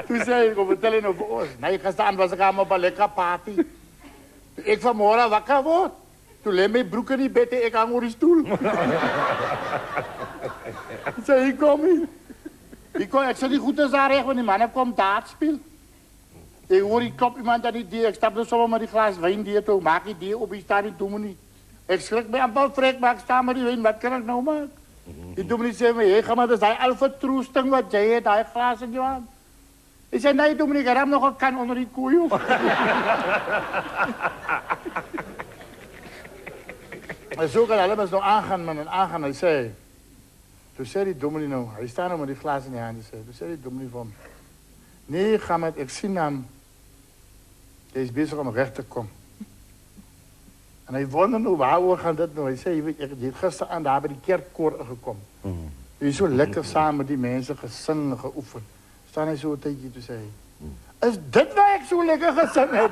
Toen zei ik, vertel je over ons. Nee, gestaan was ik aan mijn lekker party. Toen ik vanmorgen wakker word. Toen leed mijn broek in die bed en ik hang op die stoel. Ik zei, hier kom ik. Ik zat niet goed te zeggen, want die man komt daar spelen. Ik hoor, ik klop iemand aan die deur. Ik stap dus zomaar met die glas wijn die toe. Maak die deur op, ik sta niet, doe me niet. Ik schrik me aan bal vrek, maar ik sta met die wijn. Wat kan ik nou maken? Die doe me niet zeggen, hé, ga maar, dat is hij al vertroesting wat jij hebt, hij glas in je hand. Ik zei, nee, doe me niet, ik heb nog een kan onder die koeien. En zo kan allemaal zo aangaan, man, en aangaan. Hij zei, toen zei die dominee nou, hij staat nou met die glas in je hand. Toen zei die dominee van, nee, ga met, ik zie hem. Hij is bezig om recht te komen. En hij wonderde nou, waar gaan dit nou? Hij zei, weet je, gisteren aan daar bij die kerkkoor gekomen. Hij is zo lekker samen met die mensen gezingen, geoefend. Staan hij zo een tijdje te zeggen, is dit waar ik zo lekker gezingen heb?